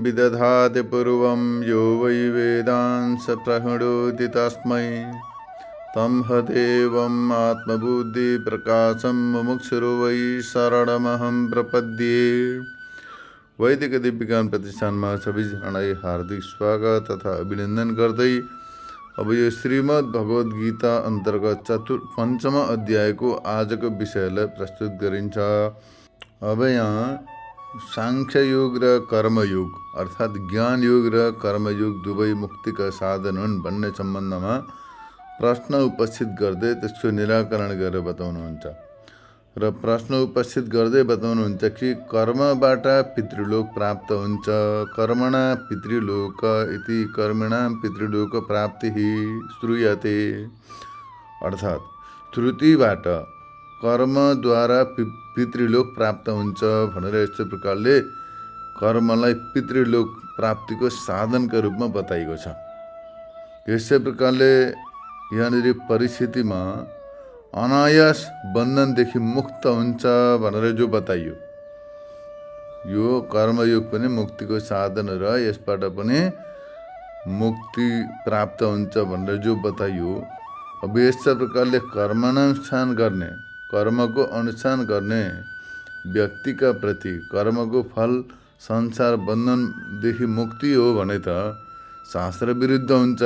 विदधाति पूर्वं यो वै वेदांस प्रहिणोति तस्मै तं हदेवम् आत्मबुद्धिप्रकाशं मुमुक्षुर्वै वै शरणमहं प्रपद्ये। वैदिक दिव्यज्ञान प्रतिष्ठानमा सबैजनालाई हार्दिक स्वागत तथा अभिनन्दन गर्दै अब यो श्रीमद् भगवद गीता अन्तर्गत पञ्चम अध्यायको आजको विषयलाई प्रस्तुत गरिन्छ। अब यहाँ सांख्य योग र कर्मयोग अर्थात् ज्ञान योग र कर्मयोग दुवै मुक्तिका साधन हुन् भन्ने सम्बन्धमा प्रश्न उपस्थित गर्दै त्यसको निराकरण गरेर बताउनुहुन्छ। र प्रश्न उपस्थित गर्दै बताउनुहुन्छ कि कर्मबाट पितृलोक प्राप्त हुन्छ। कर्मणा पितृलोक इति कर्मणां पितृलोक प्राप्तिः श्रूयते। अर्थात् श्रुतिबाट कर्मद्वारा पितृलोक प्राप्त हुन्छ भनेर यस्तो प्रकारले कर्मलाई पितृलोक प्राप्तिको साधनका रूपमा बताइएको छ। यसै प्रकारले यहाँनिर परिस्थितिमा अनायास बन्धनदेखि मुक्त हुन्छ भनेर जो बताइयो, यो कर्मयोग पनि मुक्तिको साधन र यसबाट पनि मुक्ति प्राप्त हुन्छ भनेर जो बताइयो। अब यस्ता प्रकारले कर्मानुष्ठान गर्ने, कर्मको अनुष्ठान गर्ने व्यक्तिका प्रति कर्मको फल संसार बन्धनदेखि मुक्ति हो भने त शास्त्र विरुद्ध हुन्छ।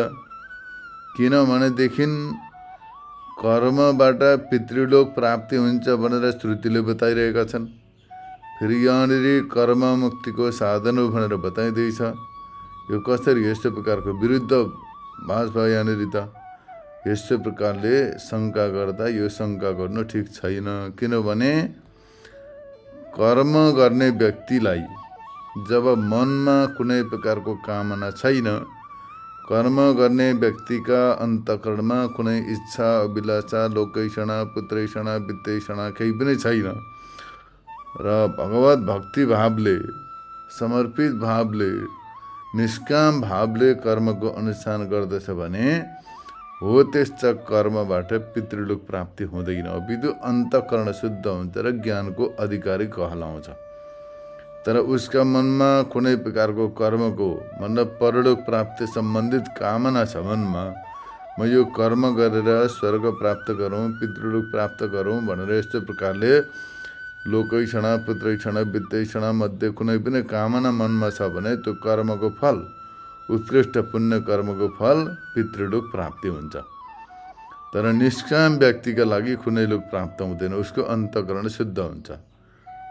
किनभनेदेखि कर्मबाट पितृलोक प्राप्ति हुन्छ भनेर श्रुतिले बताइरहेका छन्। फेरि यहाँनिर कर्म मुक्तिको साधन हो भनेर बताइँदैछ। यो कसरी यस्तो प्रकारको विरुद्ध भाष भयो यहाँनिर त। यस्तो प्रकारले शङ्का गर्दा यो शङ्का गर्नु ठिक छैन। किनभने कर्म गर्ने व्यक्तिलाई जब मनमा कुनै प्रकारको कामना छैन, कर्म गर्ने व्यक्तिका अन्तःकरणमा कुनै इच्छा अभिलाषा लोकैषणा पुत्रैषणा वित्तैषणा केही पनि छैन र भगवत भक्ति भावले, समर्पित भावले, निष्काम भावले कर्मको अनुष्ठान गर्दछ भने हो त्यस्ता कर्मबाट पितृलोक प्राप्ति हुँदैन। अपितु अन्तःकरण शुद्ध हुन्छ र ज्ञानको अधिकारी कहलाउँछ। तर उसका मनमा कुनै प्रकारको कर्मको मतलब परलोक प्राप्ति सम्बन्धित कामना छ मनमा, म यो कर्म गरेर स्वर्ग प्राप्त गरौँ, पितृलोक प्राप्त गरौँ भनेर यस्तो प्रकारले लोकैषणा पुत्रैषणा वित्तैषणा मध्ये कुनै पनि कामना मनमा छ भने त्यो कर्मको फल, उत्कृष्ट पुण्य कर्मको फल पितृलोक प्राप्ति हुन्छ। तर निष्काम व्यक्तिका लागि कुनै लोक प्राप्त हुँदैन, उसको अन्तःकरण शुद्ध हुन्छ।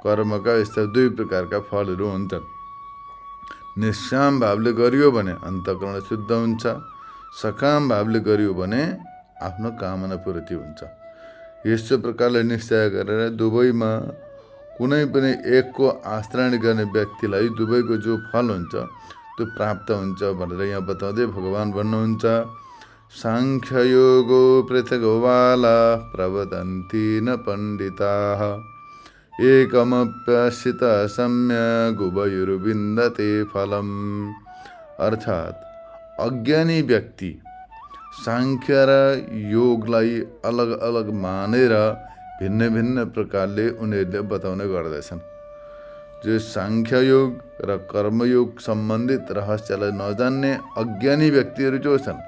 कर्मका यस्ता दुई प्रकारका फलहरू हुन्छन्। निष्काम भावले गरियो भने अन्तःकरण शुद्ध हुन्छ, सकाम भावले गरियो भने आफ्नो कामना पूर्ति हुन्छ। यस्तो प्रकारले निश्चय गरेर दुवैमा कुनै पनि एकको आश्रय गर्ने व्यक्तिलाई दुवैको जो फल हुन्छ त्यो प्राप्त हुन्छ भनेर यहाँ बताउँदै भगवान् भन्नुहुन्छ, सांख्ययोगो पृथग्वाला प्रवदन्ति न पण्डिताः एकमप्यसित सम्यग् उभयोर्विन्दते फलम्। अर्थात् अज्ञानी व्यक्ति सांख्य र योगलाई अलग अलग मानेर भिन्न भिन्न प्रकारले उनीहरूले बताउने गर्दछन्। जो सांख्य योग र कर्मयोग सम्बन्धित रहस्यलाई नजान्ने अज्ञानी व्यक्तिहरू जो छन्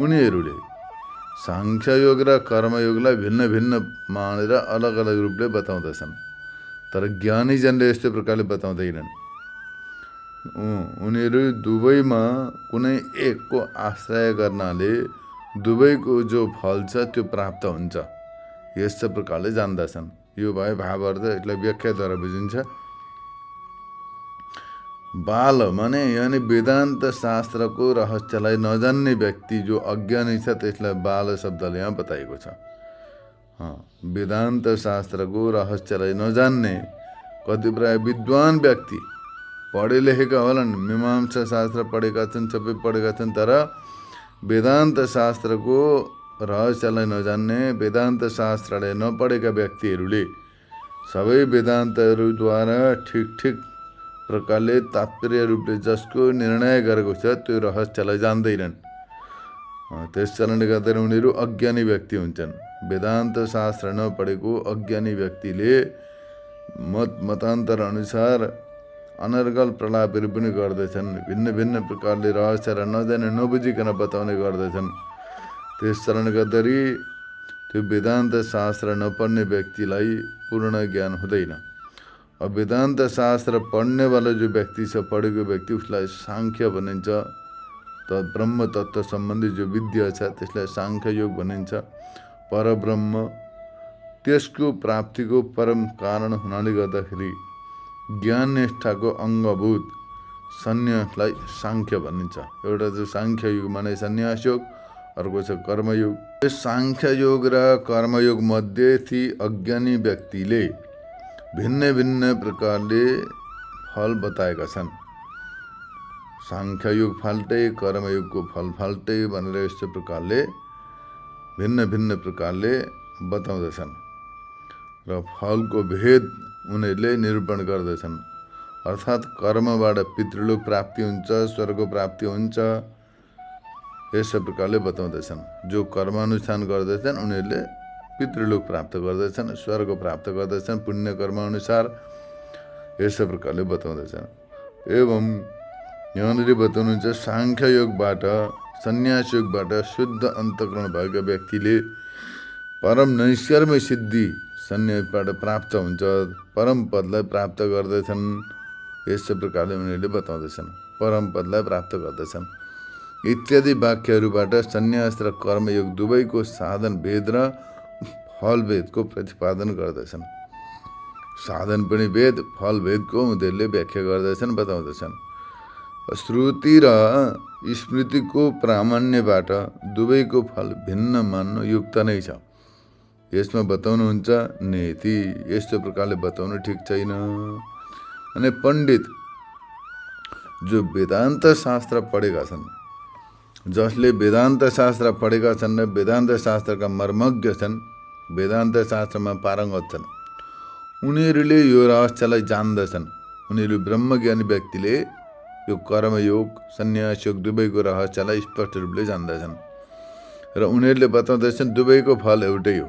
उनीहरूले सांख्य योग र कर्मयोगलाई भिन्न भिन्न मानेर अलग अलग रूपले बताउँदछन्। तर ज्ञानीजनले यस्तो प्रकारले बताउँदैनन्। उनीहरू दुवैमा कुनै एकको आश्रय गर्नाले दुवैको जो फल छ त्यो प्राप्त हुन्छ, यस्तो प्रकारले जान्दछन्। यो भए भावार्थ यसलाई व्याख्याद्वारा बुझिन्छ। बाल माने यानी वेदान्त शास्त्रको रहस्यलाई नजान्ने व्यक्ति जो अज्ञानी छ त्यसलाई बाल शब्दले यहाँ बताएको छ। वेदान्त शास्त्रको रहस्यलाई नजान्ने कतिपय विद्वान व्यक्ति पढे लेखेका होलान्, मीमांसा शास्त्र पढेका छन्, सबै पढेका छन्, तर वेदान्त शास्त्रको रहस्यलाई नजान्ने, वेदान्त शास्त्रलाई नपढेका व्यक्तिहरूले सबै वेदान्तहरूद्वारा ठिक ठिक प्रकारले तात्पर्य रूपले जसको निर्णय गरेको छ त्यो रहस्यलाई जान्दैनन्। त्यस कारणले गर्दा उनीहरू अज्ञानी व्यक्ति हुन्छन्। वेदान्त शास्त्र नपढेको अज्ञानी व्यक्तिले मतान्तर अनुसार अनर्गल प्रलापहरू पनि गर्दैछन्। भिन्न भिन्न प्रकारले रहस्य र नजाने नबुझिकन बताउने गर्दैछन्। त्यस कारण गर्दाखेरि त्यो वेदान्त शास्त्र नपढ्ने व्यक्तिलाई पूर्ण ज्ञान हुँदैन। अब वेदान्त शास्त्र पढ्नेवाला जो व्यक्ति छ, पढेको व्यक्ति, उसलाई साङ्ख्य भनिन्छ। त ब्रह्म तत्त्व सम्बन्धी जो विद्या छ त्यसलाई साङ्ख्य योग भनिन्छ। परब्रह्म त्यसको प्राप्तिको परम कारण हुनाले गर्दाखेरि ज्ञान निष्ठाको अङ्गभूत सन्यासलाई साङ्ख्य भनिन्छ। एउटा चाहिँ साङ्ख्य योग माने सन्यास योग, अर्को छ कर्मयोग। यस साङ्ख्य योग र कर्मयोग मध्ये ती अज्ञानी व्यक्तिले भिन्न भिन्न प्रकारले फल बताएका छन्। साङ्ख्य योग फाल्टै, कर्मयोगको फल फाल्टै भनेर यस्तो प्रकारले भिन्न भिन्न प्रकारले बताउँदछन् र फलको भेद उनीहरूले निरूपण गर्दछन्। अर्थात् कर्मबाट पितृलोक प्राप्ति हुन्छ, स्वर्ग प्राप्ति हुन्छ, यस्तो प्रकारले बताउँदछन्। जो कर्मानुष्ठान गर्दछन् उनीहरूले पितृलोक प्राप्त गर्दछन्, स्वर्ग प्राप्त गर्दछन् पुण्य कर्मानुसार, यस्तो प्रकारले बताउँदछन्। एवं यहाँनिर बताउनुहुन्छ साङ्ख्य योगबाट, सन्यास योगबाट शुद्ध अन्तःकरण भएका व्यक्तिले परम नैष्कर्म्य सिद्धि सन्यासबाट प्राप्त हुन्छ, परम पदलाई प्राप्त गर्दछन्। यस्तो प्रकारले उनीहरूले बताउँदछन्, परम पदलाई प्राप्त गर्दछन् इत्यादि वाक्यहरूबाट सन्यास र कर्मयोग दुवैको साधन भेद र फल भेदको प्रतिपादन गर्दछन्। साधन पनि भेद, फल भेदको उनीहरूले व्याख्या गर्दछन्, बताउँदछन्। श्रुति र स्मृतिको प्रामाण्यबाट दुवैको फल भिन्न मान्नु युक्त नै छ। यसमा बताउनुहुन्छ नेति, यस्तो प्रकारले बताउनु ठिक छैन। अनि पण्डित जो वेदान्त शास्त्र पढेका छन्, जसले वेदान्त शास्त्र पढेका छन् र वेदान्त शास्त्रका मर्मज्ञ छन्, वेदान्त शास्त्रमा पारङ्गत छन्, उनीहरूले यो रहस्यलाई जान्दछन्। उनीहरू ब्रह्मज्ञानी व्यक्तिले यो कर्मयोग सन्यास योग दुवैको रहस्यलाई स्पष्ट रूपले जान्दछन् र उनीहरूले बताउँदछन् दुवैको फल एउटै हो।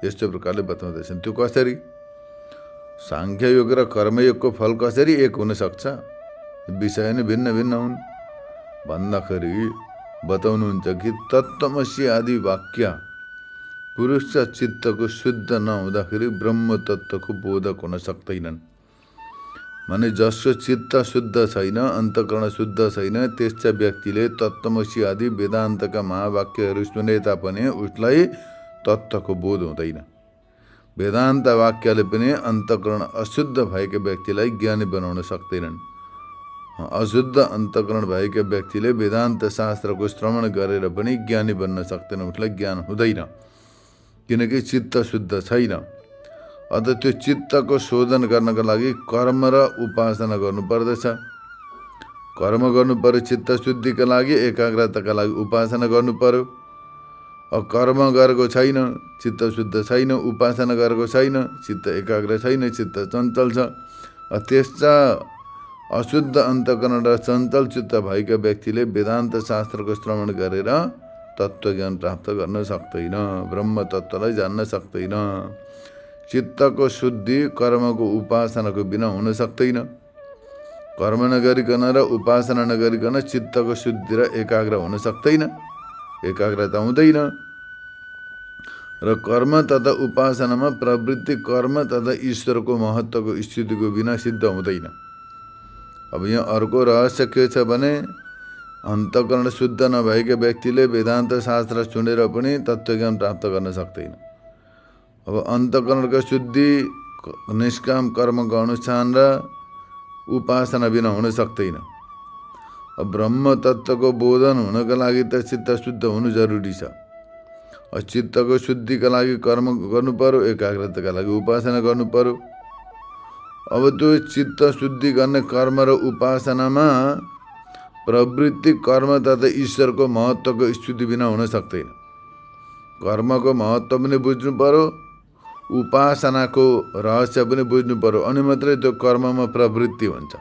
यस्तो प्रकारले बताउँदछन्। त्यो कसरी? साङ्ख्य योग र कर्मयोगको फल कसरी एक हुन सक्छ? विषय नै भिन्न भिन्न हुन् भन्दाखेरि बताउनुहुन्छ कि तत्त्वमसि आदि वाक्य पुरुष चित्तको शुद्ध नहुँदाखेरि ब्रह्म तत्त्वको बोधक हुन सक्दैनन्। माने जसको चित्त शुद्ध छैन, अन्तःकरण शुद्ध छैन, त्यस्ता व्यक्तिले तत्त्वमसि आदि वेदान्तका महावाक्यहरू सुने तापनि उसलाई तत्त्वको बोध हुँदैन। वेदान्त वाक्यले पनि अन्तःकरण अशुद्ध भएका व्यक्तिलाई ज्ञानी बनाउन सक्दैनन्। अशुद्ध अन्तःकरण भएका व्यक्तिले वेदान्त शास्त्रको श्रवण गरेर पनि ज्ञानी बन्न सक्दैन, उसलाई ज्ञान हुँदैन, किनकि चित्त शुद्ध छैन। अत त्यो चित्तको शोधन गर्नका लागि कर्म र उपासना गर्नुपर्दछ। कर्म गर्नु पर्यो चित्त शुद्धिका लागि, एकाग्रताका लागि उपासना गर्नु पर्यो। अब कर्म गरेको छैन, चित्त शुद्ध छैन, उपासना गरेको छैन, चित्त एकाग्र छैन, चित्त चञ्चल छ। त्यस्ता अशुद्ध अन्तःकरण र चञ्चल चित्त भएका व्यक्तिले वेदान्त शास्त्रको श्रवण गरेर तत्त्वज्ञान प्राप्त गर्न सक्दैन, ब्रह्म तत्त्वलाई जान्न सक्दैन। चित्तको शुद्धि कर्मको उपासनाको बिना हुन सक्दैन। कर्म नगरिकन र उपासना नगरिकन चित्तको शुद्धि र एकाग्र हुन सक्दैन, एकाग्रता हुँदैन। र कर्म तथा उपासनामा प्रवृत्ति कर्म तथा ईश्वरको महत्त्वको स्थितिको बिना सिद्ध हुँदैन। अब यहाँ अर्को रहस्य के छ भने अन्तःकरण शुद्ध नभएका व्यक्तिले वेदान्त शास्त्र सुनेर पनि तत्त्वज्ञान प्राप्त गर्न सक्दैन। अब अन्तःकरणको शुद्धि निष्काम कर्मको अनुष्ठान र उपासना बिना हुन सक्दैन। अब ब्रह्म तत्त्वको बोधन हुनका लागि त चित्त शुद्ध हुनु जरुरी छ। चित्तको शुद्धिका लागि कर्म गर्नु पर्यो, एकाग्रताका लागि उपासना गर्नु पर्यो। अब त्यो चित्त शुद्धि गर्ने कर्म र उपासनामा प्रवृत्ति कर्म तथा ईश्वरको महत्त्वको स्थिति बिना हुन सक्दैन। कर्मको महत्त्व पनि बुझ्नु पर्यो, उपासनाको रहस्य पनि बुझ्नु पर्यो, अनि मात्रै त्यो कर्ममा प्रवृत्ति हुन्छ।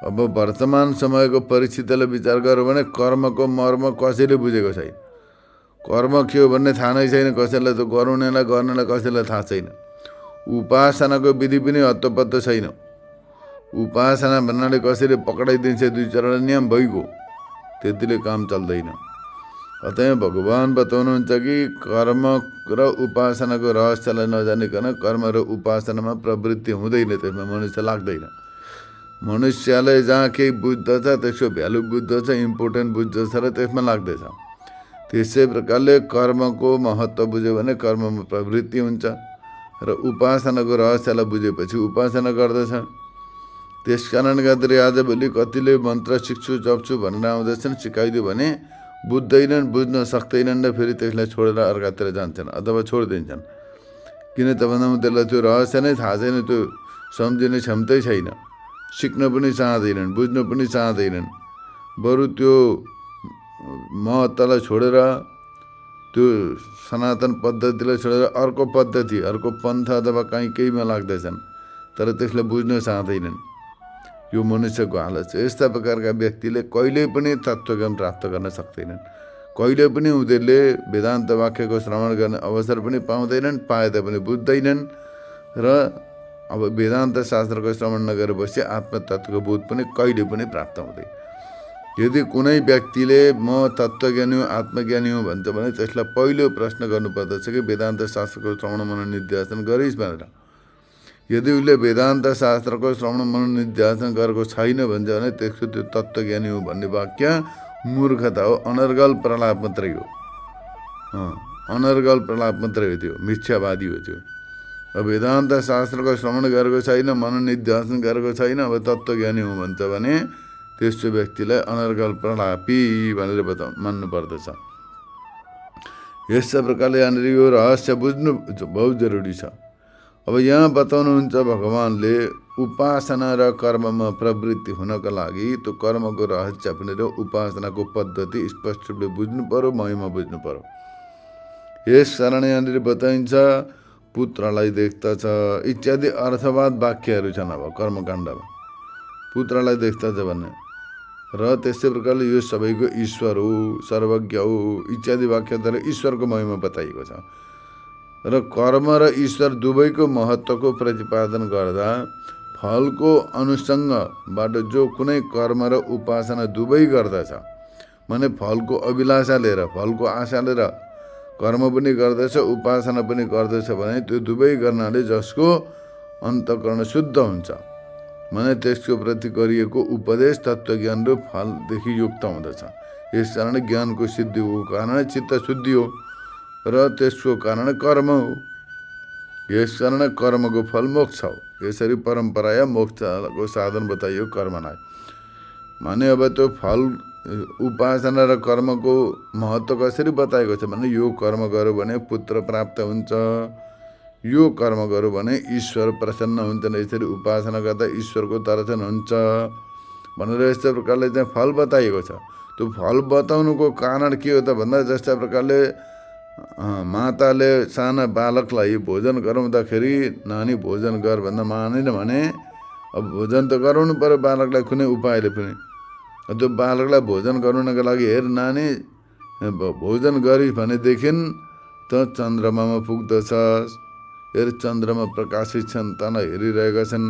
अब वर्तमान समयको परिस्थितिलाई विचार गऱ्यो भने कर्मको मर्म कसैले बुझेको छैन। कर्म के हो भन्ने थाहा नै छैन कसैलाई, त गर्नेलाई गर्नेलाई कसैलाई थाहा छैन। उपासनाको विधि पनि हत्तपत्त छैन। उपासना भन्नाले कसरी पक्राइदिन्छ दुई चरण नियम भइगयो, त्यतिले काम चल्दैन। अतः भगवान बताउनुहुन्छ कि कर्म र उपासनाको रहस्यलाई नजानिकन कर्म र उपासनामा प्रवृत्ति हुँदैन, त्यसमा मनुष्य लाग्दैन। मनुष्यले जहाँ केही बुझ्दछ, त्यसको भ्यालु बुझ्दछ, इम्पोर्टेन्ट बुझ्दछ र त्यसमा लाग्दैछ। त्यसै प्रकारले कर्मको महत्त्व बुझ्यो भने कर्ममा प्रवृत्ति हुन्छ र उपासनाको रहस्यलाई बुझेपछि उपासना गर्दछ। त्यसकारण गर्दै आजभोलि कतिले मन्त्र सिक्छु जप्छु भनेर आउँदैछन्, सिकाइदियो भने बुझ्दैनन्, बुझ्न सक्दैनन् र फेरि त्यसलाई छोडेर अर्कातिर जान्छन् अथवा छोडिदिन्छन्। किन त भन्दा त्यसलाई त्यो रहस्य नै थाहा छैन, त्यो सम्झिने क्षमतै छैन, सिक्न पनि चाहँदैनन्, बुझ्न पनि चाहँदैनन्। बरु त्यो महत्त्वलाई छोडेर, त्यो सनातन पद्धतिलाई छोडेर अर्को पद्धति, अर्को पन्थ अथवा केहीमा लाग्दैछन्, तर त्यसलाई बुझ्न चाहँदैनन्। यो मनुष्यको हालत छ। यस्ता प्रकारका व्यक्तिले कहिल्यै पनि तत्त्वज्ञान प्राप्त गर्न सक्दैनन्। कहिले पनि उनीहरूले वेदान्त वाक्यको श्रवण गर्ने अवसर पनि पाउँदैनन्, पाए तापनि बुझ्दैनन् र अब वेदान्त शास्त्रको श्रवण नगरेपछि आत्मतत्त्वको बोध पनि कहिले पनि प्राप्त हुँदैन। यदि कुनै व्यक्तिले म तत्त्वज्ञानी हुँ, आत्मज्ञानी हुँ भन्छ भने त्यसलाई पहिलो प्रश्न गर्नुपर्दछ कि वेदान्त शास्त्रको श्रवण मनन निध्यासन गरिस् भनेर। यदि उसले वेदान्त शास्त्रको श्रवण मनन निध्यासन गरेको छैन भन्छ भने त्यसको त्यो तत्त्वज्ञानी हो भन्ने वाक्य मूर्खता हो, अनर्गल प्रलाप मात्रै हो। अनर्गल प्रलाप मात्रै हो, त्यो मिथ्यावादी हो त्यो। अब वेदान्त शास्त्रको श्रवण गरेको छैन, मनन निध्यासन गरेको छैन, अब तत्त्वज्ञानी हुँ भन्छ भने त्यस्तो व्यक्तिलाई अनर्गल प्रलापी भनेर मान्नु पर्दछ। यस प्रकारले यहाँनिर यो रहस्य बुझ्नु बहुत जरुरी छ। अब यहाँ बताउनुहुन्छ भगवानले उपासना र कर्ममा प्रवृत्ति हुनका लागि त्यो कर्मको रहस्य पनि र उपासनाको पद्धति स्पष्ट रूपले बुझ्नु पर्यो, महिमा बुझ्नु पर्यो। यस कारण यहाँनिर बताइन्छ पुत्रलाई देख्दछ इत्यादि अर्थवाद वाक्यहरू छन्। अब कर्मकाण्डमा पुत्रलाई देख्दछ भन्ने र त्यसै प्रकारले यो सबैको ईश्वर हो, सर्वज्ञ हो इत्यादि वाक्यद्वारा ईश्वरको महिमा बताइएको छ। र कर्म र ईश्वर दुवैको महत्त्वको प्रतिपादन गर्दा फलको अनुसङ्गबाट जो कुनै कर्म र उपासना दुवै गर्दछ भने फलको अभिलाषा लिएर, फलको आशा लिएर कर्म पनि गर्दछ, उपासना पनि गर्दछ भने त्यो दुवै गर्नाले जसको अन्तःकरण शुद्ध हुन्छ भने त्यसको प्रति गरिएको उपदेश तत्त्वज्ञान र फलदेखि युक्त हुँदछ। यस कारण ज्ञानको सिद्धिको कारण चित्त शुद्धि हो र त्यसको कारण कर्म हो। यस कारण कर्मको फल मोक्ष हो। यसरी परम्पराया मोक्षको साधन बताइयो कर्मलाई। माने अब त्यो फल उपासना र कर्मको महत्त्व कसरी बताएको छ भने यो कर्म गर्यो भने पुत्र प्राप्त हुन्छ, यो कर्म गर्यो भने ईश्वर प्रसन्न हुन्छन्, यसरी उपासना गर्दा ईश्वरको दर्शन हुन्छ भनेर यस्तो प्रकारले चाहिँ फल बताइएको छ। त्यो फल बताउनुको कारण के हो त भन्दा जस्ता प्रकारले माताले साना बालकलाई भोजन गराउँदाखेरि नानी भोजन गर भन्दा मानेन भने अब भोजन त गराउनु पर्यो बालकलाई कुनै उपायले पनि। त्यो बालकलाई भोजन गराउनको लागि हेर नानी भोजन गरिस् भनेदेखि त चन्द्रमामा पुग्दछस्, हेर चन्द्रमा प्रकाशित छन् तँलाई हेरिरहेका छन्,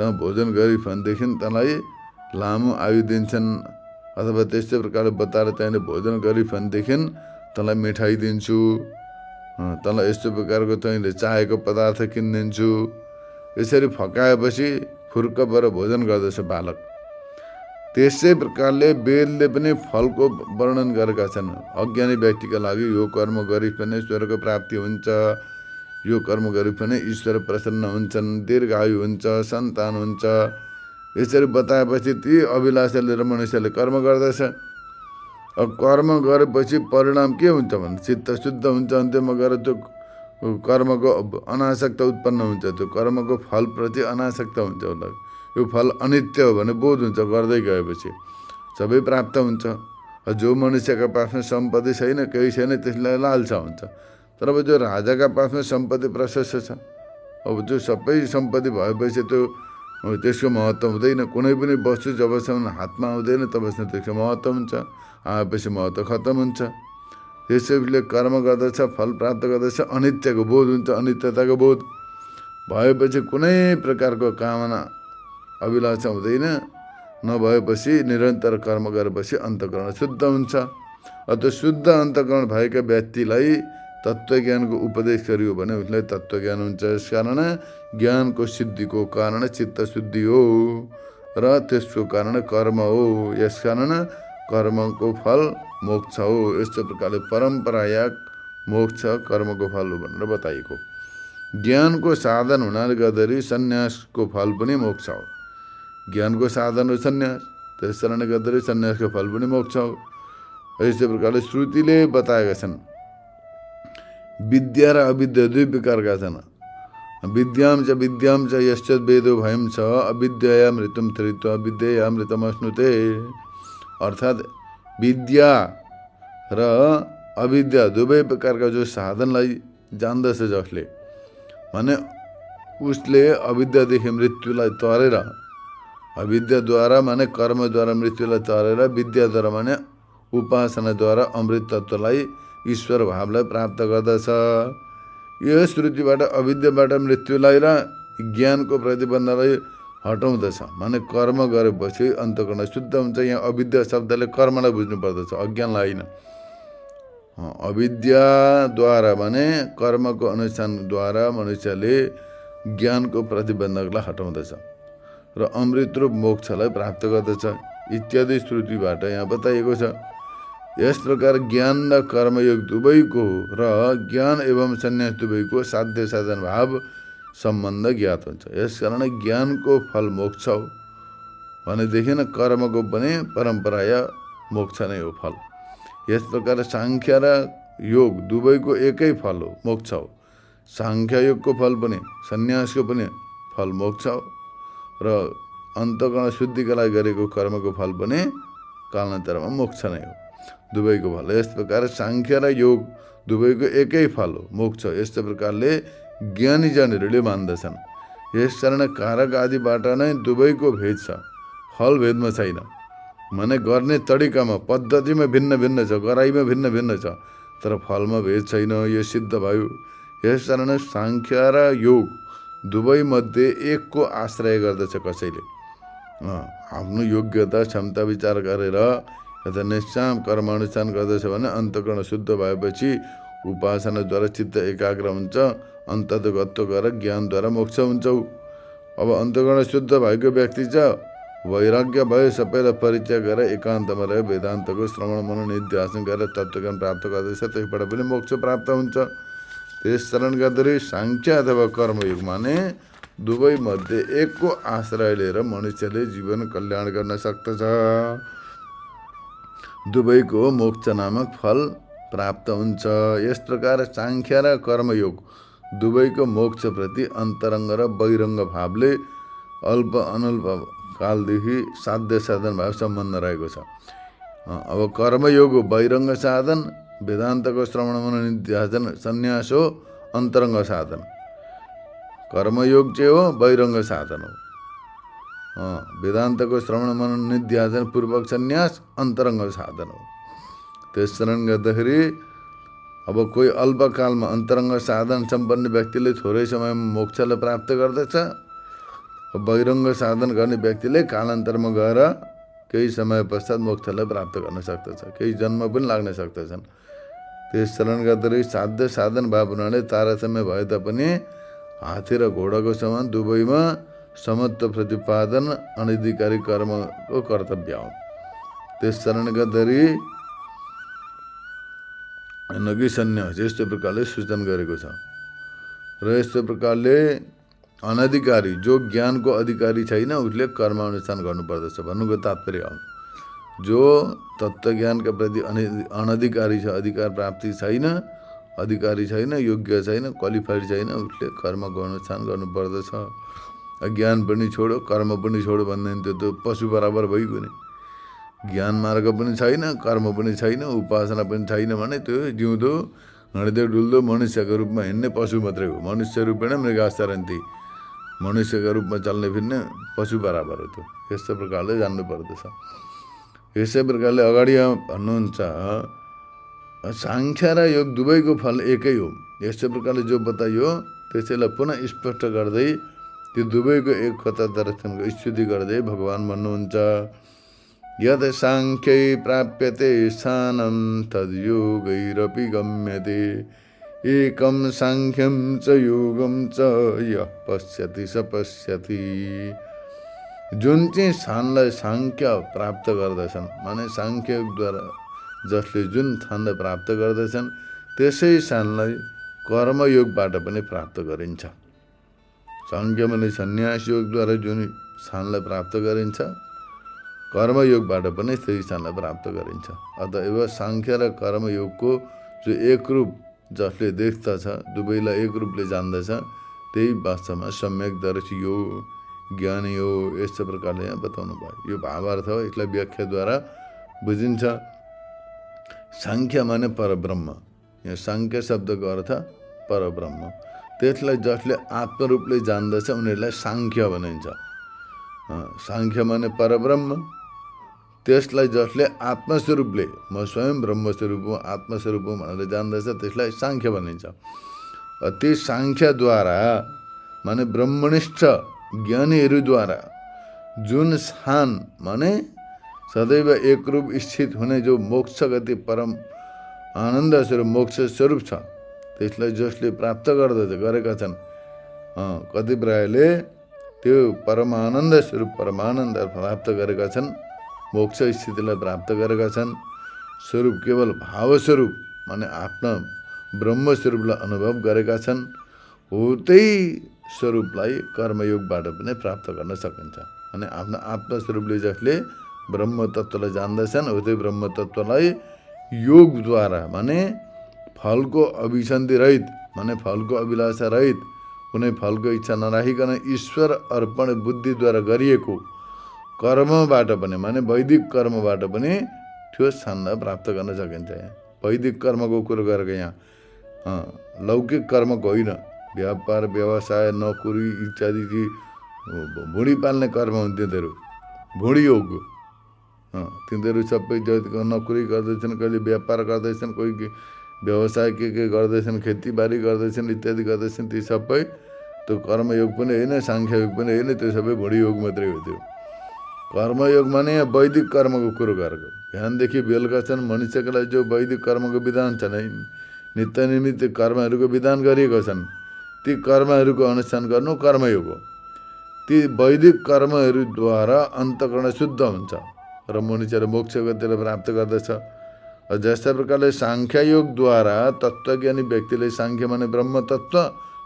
तँ भोजन गरिस् भनेदेखि तँलाई लामो आयु दिन्छन्, अथवा त्यस्तै प्रकारले बताएर तैँले भोजन गरिस् भनेदेखि तँलाई मिठाई दिन्छु, तँलाई यस्तो प्रकारको तैँले चाहेको पदार्थ किनिदिन्छु। यसरी फकाएपछि फुर्क भएर भोजन गर्दछ बालक। त्यसै प्रकारले वेदले पनि फलको वर्णन गरेका छन्। अज्ञानी व्यक्तिका लागि यो कर्म गरिस् भने ईश्वरको प्राप्ति हुन्छ, यो कर्म गरिस् भने ईश्वर प्रसन्न हुन्छन्, दीर्घायु हुन्छ, सन्तान हुन्छ। यसरी बताएपछि ती अभिलाषा लिएर मनुष्यले कर्म गर्दछ। अब कर्म गरेपछि परिणाम के हुन्छ भने चित्त शुद्ध हुन्छ, अन्त्यमा गएर त्यो कर्मको अनासक्ति उत्पन्न हुन्छ, त्यो कर्मको फलप्रति अनासक्ति हुन्छ। उसलाई यो फल अनित्य हो भने बोध हुन्छ, गर्दै गएपछि सबै प्राप्त हुन्छ। जो मनुष्यका पासमा सम्पत्ति छैन, केही छैन, त्यसलाई लालसा हुन्छ। तर अब जो राजाका पासमा सम्पत्ति प्रशस्त छ, अब जो सबै सम्पत्ति भएपछि त्यो त्यसको महत्त्व हुँदैन। कुनै पनि वस्तु जबसम्म हातमा आउँदैन तबसम्म त्यसको महत्त्व हुन्छ, आएपछि महत्त्व खत्तम हुन्छ। त्यसैले कर्म गर्दछ, फल प्राप्त गर्दछ, अनित्यको बोध हुन्छ, अनित्यताको बोध भएपछि कुनै प्रकारको कामना अभिलाषा हुँदैन, नभएपछि निरन्तर कर्म गरेपछि अन्तःकरण शुद्ध हुन्छ। अत शुद्ध अन्तःकरण भएका व्यक्तिलाई तत्त्वज्ञानको उपदेश गरियो भने उसलाई तत्त्वज्ञान हुन्छ। यसकारण ज्ञानको सिद्धिको कारण चित्त शुद्धि हो र त्यसको कारण कर्म हो। यसकारण कर्मको फल मोक्ष हो। यस्तो प्रकारले परम्पराया मोक्ष कर्मको फल हो भनेर बताइएको। ज्ञानको साधन हुनाले गर्दाखेरि सन्यासको फल पनि मोक्ष हो। ज्ञानको साधन हो सन्यास, त्यस कारणले गर्दाखेरि सन्यासको फल पनि मोक्ष हो। यस्तै प्रकारले श्रुतिले बताएका छन्। विद्या र अविद्या दुई प्रकारका छन्। विद्याम च यश्च वेदो भयं च अविद्याया मृत्युम धृत्वा विद्यया मृतम अश्नुते। अर्थात् विद्या र अविद्या दुवै प्रकारका जो साधनलाई जान्दछ जसले, भने उसले अविद्यादेखि मृत्युलाई तरेर, अविद्याद्वारा माने कर्मद्वारा मृत्युलाई तरेर, विद्याद्वारा माने उपासनाद्वारा अमृत तत्त्वलाई, ईश्वर भावलाई प्राप्त गर्दछ। यो श्रुतिबाट अविद्याबाट मृत्युलाई र ज्ञानको प्रतिबन्धलाई हटाउँदछ। माने कर्म गरेपछि अन्तःकरण शुद्ध हुन्छ। यहाँ अविद्या शब्दले कर्मलाई बुझ्नु पर्दछ, अज्ञानलाई होइन। अविद्याद्वारा माने कर्मको अनुष्ठानद्वारा मनुष्यले ज्ञानको प्रतिबन्धकलाई हटाउँदछ र अमृत रूप मोक्षलाई प्राप्त गर्दछ इत्यादि श्रुतिबाट यहाँ बताइएको छ। यस प्रकार ज्ञान र कर्मयोग दुवैको र ज्ञान एवं सन्यास दुवैको साध्य साधन भाव सम्बन्ध ज्ञात हुन्छ। यसकारण ज्ञानको फल मोक्ष हो भनेदेखि कर्मको पनि परम्पराया मोक्ष नै हो फल। यस प्रकार सांख्य र योग दुवैको एकै फल हो, मोक्ष हो। सांख्य योगको फल पनि सन्यासको पनि फल मोक्ष हो र अन्तःकरण शुद्धिका लागि गरेको कर्मको फल पनि कालान्तरमा मोक्ष नै हो, दुवैको फल। यस प्रकार सांख्य र योग दुवैको एकै फल हो, मोक्ष हो। यस्तो प्रकारले ज्ञानीजनहरूले मान्दछन्। यसकारण कारक आदिबाट नै दुवैको भेद छ, फल भेदमा छैन। माने गर्ने तरिकामा पद्धतिमा भिन्न भिन्न छ, गराइमा भिन्न भिन्न छ, तर फलमा भेद छैन, यो सिद्ध भयो। यसकारण सांख्य र योग दुवै मध्ये एकको आश्रय गर्दछ कसैले। आफ्नो योग्यता क्षमता विचार गरेर यता निष्काम कर्मानुष्ठान गर्दछ भने अन्तःकरण शुद्ध भएपछि उपासनाद्वारा चित्त एकाग्र हुन्छ, अन्तर्गतत्व गरेर ज्ञानद्वारा मोक्ष हुन्छ। अब अन्तःकरण शुद्ध भएको व्यक्ति चाहिँ वैराग्य भयो, सबैलाई परिचय गरेर एकान्तमा रह्यो वेदान्तको श्रवण मनन निध्यासन गरेर तत्त्वज्ञान प्राप्त गर्दछ, त्यसबाट पनि मोक्ष प्राप्त हुन्छ। त्यस कारण गर्दाखेरि सांख्य अथवा कर्मयोग माने दुवै मध्ये एकको आश्रय लिएर मनुष्यले जीवन कल्याण गर्न सक्दछ। दुवैको मोक्ष नामक फल प्राप्त हुन्छ। यस प्रकार सांख्य र कर्मयोग दुवैको मोक्ष प्रति अन्तरङ्ग र बहिरङ्ग भावले अल्प अनल्प कालदेखि साध्य साधन भाव सम्बन्ध रहेको छ। अब कर्मयोग हो बहिरङ्ग साधन, वेदान्तको श्रवण मनन निध्यासन सन्यास हो अन्तरङ्ग साधन। कर्मयोग चाहिँ हो बहिरङ्ग साधन हो, वेदान्तको श्रवण मनन निध्यासन पूर्वक सन्यास अन्तरङ्ग साधन हो। त्यस कारण गर्दाखेरि अब कोही अल्पकालमा अन्तरङ्ग साधन सम्पन्न व्यक्तिले थोरै समयमा मोक्षलाई प्राप्त गर्दछ। बहिरङ्ग साधन गर्ने व्यक्तिले कालान्तरमा गएर केही समय पश्चात मोक्षलाई प्राप्त गर्न सक्दछ, केही जन्म पनि लाग्न सक्दछन्। त्यस कारण गर्दाखेरि साध्य साधन भाव हुनाले तारतम्य भए तापनि हात्ती र घोडाको समान दुवैमा समत्व प्रतिपादन अनधिकारी कर्मको कर्तव्य हो। त्यस कारण गर्दाखेरि नगी सन्यास यस्तो प्रकारले सूचन गरेको छ। र यस्तो प्रकारले अनधिकारी जो ज्ञानको अधिकारी छैन उसले कर्मानुष्ठान गर्नुपर्दछ भन्नुको तात्पर्य हो। जो तत्त्वज्ञानका प्रति अनधिकारी छ, अधिकार प्राप्ति छैन, अधिकारी छैन, योग्य छैन, क्वालिफाइड छैन, उसले कर्मको अनुष्ठान गर्नुपर्दछ। ज्ञान पनि छोडो कर्म पनि छोडो भन्दैन, त्यो त पशु बराबर भइगयो नि। ज्ञान मार्ग पनि छैन, कर्म पनि छैन, उपासना पनि छैन भने त्यो जिउँदो हिँड्दै डुल्दो मनुष्यको रूपमा हिँड्ने पशु मात्रै हो। मनुष्य रूपेण मृगाचरन्ति, मनुष्यका रूपमा चल्ने फिर्ने पशु बराबर हो त्यो। यस्तो प्रकारले जान्नु पर्दछ। यसै प्रकारले अगाडि भन्नुहुन्छ सांख्य र योग दुवैको फल एकै हो। यस्तो प्रकारले जो बताइयो त्यसैलाई पुनः स्पष्ट गर्दै त्यो दुवैको एकता दर्शनको स्तुति गर्दै भगवान भन्नुहुन्छ, यद साङ्ख्यै प्राप्यते स्थानं तद्योगैरपि गम्यते एकं साङ्ख्यं च योगं च यः पश्यति स पश्यति। जुन चाहिँ स्थानलाई साङ्ख्य प्राप्त गर्दछन्, माने साङ्ख्य योगद्वारा जसले जुन स्थानलाई प्राप्त गर्दछन् त्यसै स्थानलाई कर्मयोगबाट पनि प्राप्त गरिन्छ। साङ्ख्य माने सन्यास योगद्वारा जुन स्थानलाई प्राप्त गरिन्छ, कर्मयोगबाट पनि त्यही स्थानलाई प्राप्त गरिन्छ। अतएव साङ्ख्य र कर्मयोगको जो एक रूप जसले देख्दछ, दुवैलाई एक रूपले जान्दछ, त्यही वास्तवमा सम्यकदर्शी हो, ज्ञानी हो। यस्तो प्रकारले यहाँ बताउनु भयो। यो भावार्थ हो, यसलाई व्याख्याद्वारा बुझिन्छ। साङ्ख्य माने परब्रह्म। यहाँ साङ्ख्य शब्दको अर्थ परब्रह्म। त्यसलाई जसले आत्मरूपले जान्दछ उनीहरूलाई साङ्ख्य भनिन्छ। साङ्ख्य माने परब्रह्म। त्यसलाई जसले आत्मस्वरूपले म स्वयं ब्रह्मस्वरूप हुँ, आत्मस्वरूप हुँ भनेर जान्दछ त्यसलाई साङ्ख्य भनिन्छ। ती साङ्ख्यद्वारा माने ब्रह्मनिष्ठ ज्ञानीहरूद्वारा जुन स्थान माने सदैव एकरूप स्थित हुने जो मोक्ष गति परम आनन्द स्वरूप मोक्ष स्वरूप छ, त्यसलाई जसले प्राप्त गरेका छन्, कतिपयले त्यो परमानन्द स्वरूप परमानन्द प्राप्त गरेका छन्, मोक्ष स्थितिलाई प्राप्त गरेका छन्। स्वरूप केवल भावस्वरूप माने आफ्ना ब्रह्मस्वरूपलाई अनुभव गरेका छन्। हो त्यही स्वरूपलाई कर्मयोगबाट पनि प्राप्त गर्न सकिन्छ। अनि आफ्नो आत्मस्वरूपले जसले ब्रह्म तत्त्वलाई जान्दछन्, हो त्यही ब्रह्म तत्त्वलाई योगद्वारा माने फलको अभिसन्धि रहित, माने फलको अभिलाषा रहित, कुनै फलको इच्छा नराखिकन ईश्वर अर्पण बुद्धिद्वारा गरिएको कर्मबाट पनि माने वैदिक कर्मबाट पनि त्यो स्थानलाई प्राप्त गर्न सकिन्छ। यहाँ वैदिक कर्मको कुरो गरेको, यहाँ लौकिक कर्मको होइन। व्यापार व्यवसाय नोकरी इत्यादि भुँडी पाल्ने कर्म हुन् तिनीहरू, भुँडी योग। तिनीहरू सबै नोकरी गर्दैछन्, कहिले व्यापार गर्दैछन्, कोही व्यवसाय के गर्दैछन्, खेतीबारी गर्दैछन् इत्यादि गर्दैछन्। ती सबै त्यो कर्मयोग पनि होइन, साङ्ख्ययोग पनि होइन, त्यो सबै भुँडी योग मात्रै हो। त्यो कर्मयोग माने यहाँ वैदिक कर्मको कुरो गरेको। बिहानदेखि बेलुकासम्म मनुष्यको लागि जो वैदिक कर्मको विधान छ नै, नित्य निमित्त कर्महरूको विधान गरिएको छन्, ती कर्महरूको अनुष्ठान गर्नु कर्मयोग हो। ती वैदिक कर्महरूद्वारा अन्तःकरण शुद्ध हुन्छ र मनुष्यले मोक्ष गतिलाई प्राप्त गर्दछ। जस्ता प्रकारले साङ्ख्ययोगद्वारा तत्त्वज्ञानी व्यक्तिले, साङ्ख्य माने ब्रह्म तत्त्व,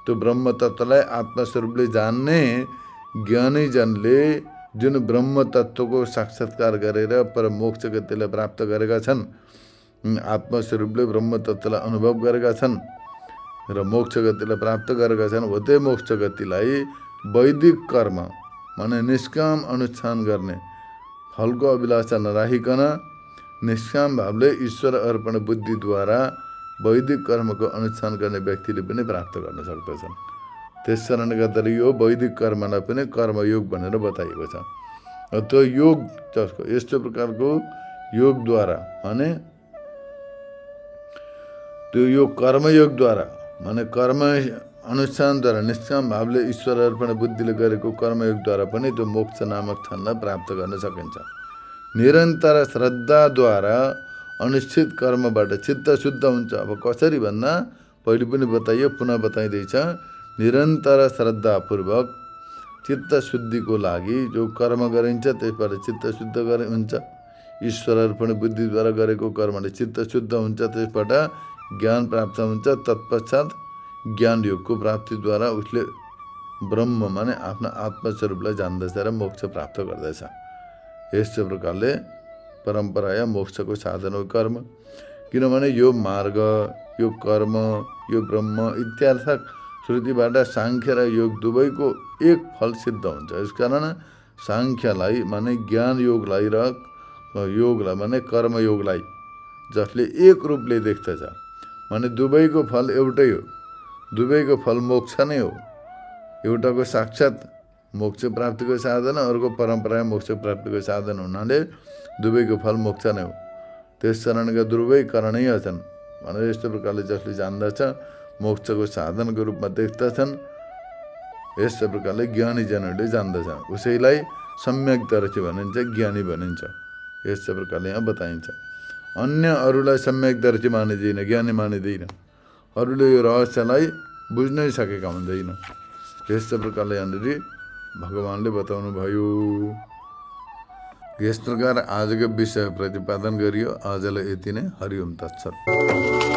त्यो ब्रह्म तत्त्वलाई आत्मस्वरूपले जान्ने ज्ञानीजनले जुन ब्रह्म तत्त्वको साक्षात्कार गरेर पर मोक्ष गतिलाई प्राप्त गरेका छन्, आत्मस्वरूपले ब्रह्म तत्त्वलाई अनुभव गरेका छन् र मोक्ष गतिलाई प्राप्त गरेका छन्, हो त्यही मोक्ष गतिलाई वैदिक कर्म माने निष्काम अनुष्ठान गर्ने, फलको अभिलाषा नराखिकन निष्काम भावले ईश्वर अर्पण बुद्धिद्वारा वैदिक कर्मको अनुष्ठान गर्ने व्यक्तिले पनि प्राप्त गर्न सक्दछन्। त्यस कारणले गर्दा यो वैदिक कर्मलाई पनि कर्मयोग भनेर बताइएको छ। त्यो योग जसको यस्तो प्रकारको योगद्वारा माने त्यो यो कर्मयोगद्वारा माने कर्म अनुष्ठानद्वारा निष्काम भावले ईश्वर अर्पण बुद्धिले गरेको कर्मयोगद्वारा पनि त्यो मोक्ष नामक स्थानलाई प्राप्त गर्न सकिन्छ। निरन्तर श्रद्धाद्वारा अनुष्ठित कर्मबाट चित्त शुद्ध हुन्छ। अब कसरी भन्दा पहिले पनि बताइयो, पुनः बताइँदैछ। निरन्तर श्रद्धापूर्वक चित्त शुद्धिको लागि जो कर्म गरिन्छ त्यसबाट चित्त शुद्ध हुन्छ। ईश्वर अर्पण बुद्धिद्वारा गरेको कर्मले चित्त शुद्ध हुन्छ, त्यसबाट ज्ञान प्राप्त हुन्छ। तत्पश्चात ज्ञान योगको प्राप्तिद्वारा उसले ब्रह्म माने आफ्नो आत्मस्वरूपलाई जान्दछ र मोक्ष प्राप्त गर्दछ। यस्तो प्रकारले परम्परा या मोक्षको साधन हो कर्म। किनभने यो मार्ग, यो कर्म, यो ब्रह्म इत्यार्थक श्रुतिबाट साङ्ख्य र योग दुवैको एक फल सिद्ध हुन्छ। यसकारण साङ्ख्यलाई माने ज्ञान योगलाई र योगलाई माने कर्मयोगलाई जसले एक रूपले देख्दछ, माने दुवैको फल एउटै हो। दुवैको फल मोक्ष नै हो। एउटाको साक्षात मोक्ष प्राप्तिको साधन, अर्को परम्परा मोक्ष प्राप्तिको साधन हुनाले दुवैको फल मोक्ष नै हो। त्यस कारणका दुवै करणीय छन् भनेर यस्तो प्रकारले जसले जान्दछ मोक्षको साधनको रूपमा देख्दछन्। यस्तै प्रकारले ज्ञानीजनहरूले जान्दछ, उसैलाई सम्यकदर्शी भनिन्छ, ज्ञानी भनिन्छ। यस्तै प्रकारले यहाँ बताइन्छ। अन्य अरूलाई सम्यकदर्शी मानिँदैन, ज्ञानी मानिँदैन, अरूले यो रहस्यलाई बुझ्नै सकेका हुँदैन। यस्तै प्रकारले यहाँनिर भगवानले बताउनु भयो। यस प्रकार आजको विषय प्रतिपादन गरियो। आजलाई यति नै। हरि ओम तत्सत।